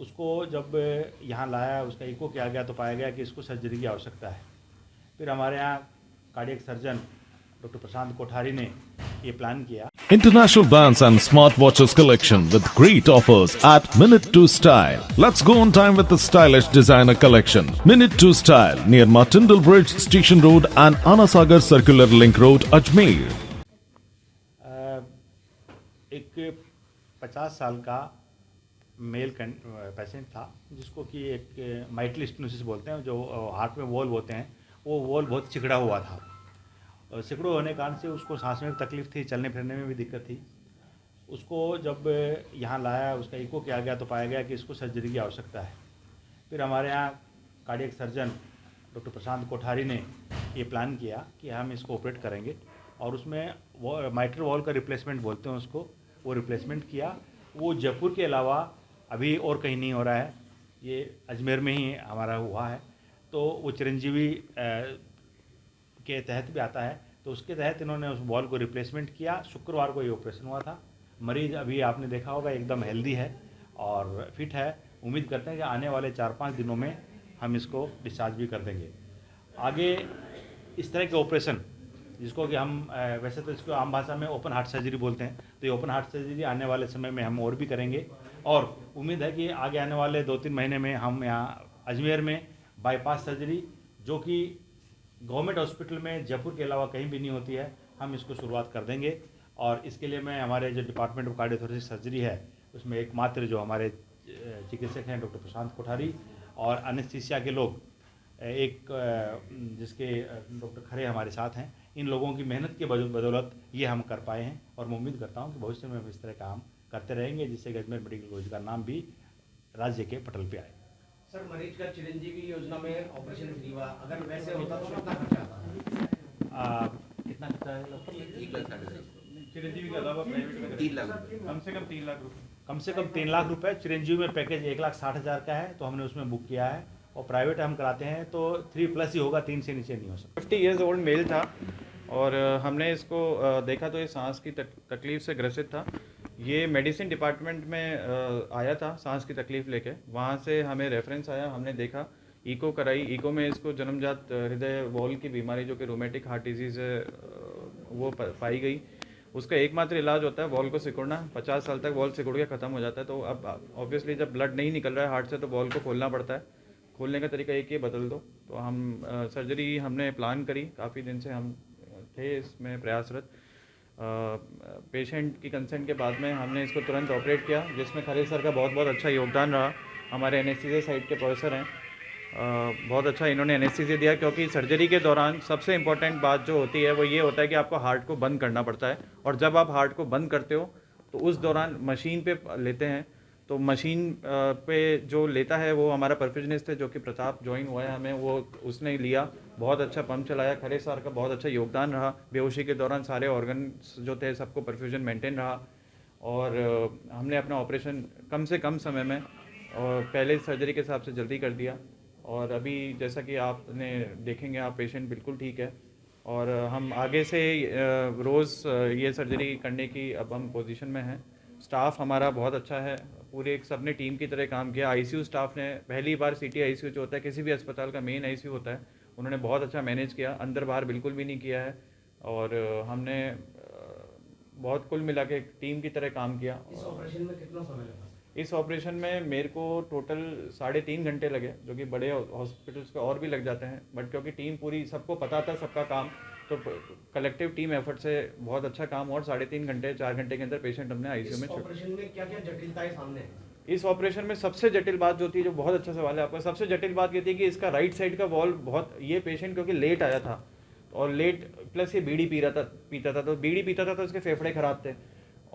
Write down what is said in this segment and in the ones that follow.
उसको जब यहाँ लाया, उसका इको किया गया तो पाया गया कि इसको सर्जरी की आवश्यकता है। फिर हमारे यहाँ कार्डियक सर्जन डॉक्टर प्रशांत कोठारी ने ये प्लान किया। International brands and smartwatches collection with great offers at Minute to Style. Let's go on time with the stylish designer collection. Minute to Style near Martindale Bridge, Station Road and Anasagar Circular Link Road, Ajmer. एक 50 साल का male patient था जिसको कि एक mitral stenosis बोलते हैं, जो हार्ट में वॉल्व होते हैं, वो वॉल्व बहुत सिकुड़ा हुआ था। सिकुड़े होने के कारण से उसको सांस में भी तकलीफ थी, चलने फिरने में भी दिक्कत थी। उसको जब यहाँ लाया, उसका इको किया गया तो पाया गया कि इसको सर्जरी की आवश्यकता है। फिर हमारे यहाँ कार्डियक सर्जन डॉक्टर प्रशांत कोठारी ने ये प्लान किया कि हम इसको ऑपरेट करेंगे और उसमें वो माइट्रल वॉल्व का रिप्लेसमेंट बोलते हैं उसको, वो रिप्लेसमेंट किया। वो जयपुर के अलावा अभी और कहीं नहीं हो रहा है, ये अजमेर में ही हमारा हुआ है। तो वो चिरंजीवी के तहत भी आता है, तो उसके तहत इन्होंने उस वॉल्व को रिप्लेसमेंट किया। शुक्रवार को ये ऑपरेशन हुआ था। मरीज़ अभी आपने देखा होगा एकदम हेल्दी है और फिट है। उम्मीद करते हैं कि आने वाले 4-5 दिनों में हम इसको डिस्चार्ज भी कर देंगे। आगे इस तरह के ऑपरेशन जिसको कि हम वैसे तो इसको आम भाषा में ओपन हार्ट सर्जरी बोलते हैं, तो ये ओपन हार्ट सर्जरी आने वाले समय में हम और भी करेंगे और उम्मीद है कि आगे आने वाले 2-3 महीने में हम यहाँ अजमेर में बाईपास सर्जरी, जो कि गवर्नमेंट हॉस्पिटल में जयपुर के अलावा कहीं भी नहीं होती है, हम इसको शुरुआत कर देंगे। और इसके लिए मैं हमारे जो डिपार्टमेंट ऑफ कार्डियोथोरेसिक सर्जरी है उसमें एकमात्र जो हमारे चिकित्सक हैं डॉक्टर प्रशांत कोठारी और एनेस्थीसिया के लोग एक जिसके डॉक्टर खरे हमारे साथ हैं, इन लोगों की मेहनत के बदौलत ये हम कर पाए हैं और मैं उम्मीद करता हूँ कि भविष्य में हम इस तरह काम करते रहेंगे जिससे कि अजमेर मेडिकल कॉलेज का नाम भी राज्य के पटल पे आए। सर, मरीज का चिरंजीवी योजना में ऑपरेशन फ्री हुआ, अगर वैसे होता तो कितना खर्चा आता? कितना खर्चा है? चिरंजीवी के अलावा प्राइवेट में 3 लाख, कम से कम 3 लाख रुपए। कम से कम 3 लाख रुपए। चिरंजीवी में पैकेज 1,60,000 का है, तो हमने उसमें बुक किया है और प्राइवेट हम कराते हैं तो 3+ ही होगा, 3 से नीचे नहीं हो सकता। 50 ईयर्स ओल्ड मेल था और हमने इसको देखा तो ये सांस की तकलीफ से ग्रसित था। ये मेडिसिन डिपार्टमेंट में आया था सांस की तकलीफ़ लेके, वहाँ से हमें रेफरेंस आया, हमने देखा, इको कराई। इको में इसको जन्मजात हृदय वॉल्व की बीमारी जो कि रोमेटिक हार्ट डिजीज़ है वो पाई गई। उसका एकमात्र इलाज होता है वॉल्व को सिकुड़ना। 50 साल तक वॉल्व सिकुड़ के ख़त्म हो जाता है। तो अब ऑब्वियसली जब ब्लड नहीं निकल रहा है हार्ट से तो वॉल्व को खोलना पड़ता है। खोलने का तरीका एक ही, बदल दो। तो हम सर्जरी हमने प्लान करी, काफ़ी दिन से हम थे इसमें प्रयासरत। पेशेंट की कंसेंट के बाद में हमने इसको तुरंत ऑपरेट किया, जिसमें खरे सर का बहुत बहुत अच्छा योगदान रहा। हमारे एनेस्थीसिया साइड के प्रोफेसर हैं, बहुत अच्छा इन्होंने एनेस्थीसिया दिया, क्योंकि सर्जरी के दौरान सबसे इम्पॉर्टेंट बात जो होती है वो ये होता है कि आपको हार्ट को बंद करना पड़ता है। और जब आप हार्ट को बंद करते हो तो उस दौरान मशीन पे लेते हैं, तो मशीन पे जो लेता है वो हमारा परफ्यूजनिस्ट है जो कि प्रताप ज्वाइन हुआ है हमें, वो उसने लिया, बहुत अच्छा पंप चलाया। खरे सर का बहुत अच्छा योगदान रहा। बेहोशी के दौरान सारे ऑर्गन्स जो थे सबको परफ्यूजन मेंटेन रहा और हमने अपना ऑपरेशन कम से कम समय में और पहले सर्जरी के हिसाब से जल्दी कर दिया। और अभी जैसा कि आपने देखेंगे, आप पेशेंट बिल्कुल ठीक है और हम आगे से रोज़ ये सर्जरी करने की अब हम पोजीशन में हैं। स्टाफ हमारा बहुत अच्छा है, पूरे एक सबने टीम की तरह काम किया। आईसीयू स्टाफ ने पहली बार सिटी आईसीयू जो होता है किसी भी अस्पताल का मेन आईसीयू होता है, उन्होंने बहुत अच्छा मैनेज किया, अंदर बाहर बिल्कुल भी नहीं किया है और हमने बहुत कुल मिला के टीम की तरह काम किया। इस ऑपरेशन में कितना समय लगा? इस ऑपरेशन में मेरे को टोटल 3.5 घंटे लगे, जो कि बड़े हॉस्पिटल्स को और भी लग जाते हैं, बट क्योंकि टीम पूरी, सबको पता था सबका काम, तो कलेक्टिव टीम एफर्ट से बहुत अच्छा काम और 3.5 घंटे 4 घंटे के अंदर पेशेंट हमने आईसीयू में इस ऑपरेशन में क्या क्या जटिलताएं सामने हैं? इस ऑपरेशन में सबसे जटिल बात जो थी, जो बहुत अच्छा सवाल है आपका, सबसे जटिल बात ये थी कि इसका राइट साइड का वॉल्व बहुत, ये पेशेंट क्योंकि लेट आया था और लेट प्लस ये बीड़ी पीता था, तो बीड़ी पीता था तो इसके फेफड़े खराब थे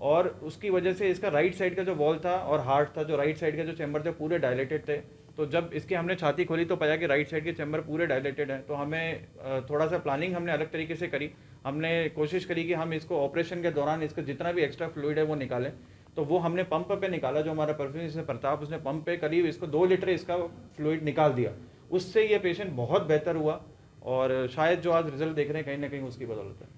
और उसकी वजह से इसका राइट साइड का जो वॉल्व था और हार्ट था, जो राइट साइड के जो चैम्बर थे पूरे डायलेटेड थे। तो जब इसकी हमने छाती खोली तो पाया कि राइट साइड के चैम्बर पूरे डायलेटेड हैं। तो हमें थोड़ा सा प्लानिंग हमने अलग तरीके से करी। हमने कोशिश करी कि हम इसको ऑपरेशन के दौरान इसका जितना भी एक्स्ट्रा फ्लूइड है वो निकालें, तो वो हमने पंप पे निकाला। जो हमारा परफ्यूम प्रताप, उसने पंप पे करीब इसको 2 लीटर इसका फ्लूइड निकाल दिया। उससे ये पेशेंट बहुत बेहतर हुआ और शायद जो आज रिजल्ट देख रहे हैं कहीं ना कहीं उसकी बदौलत है।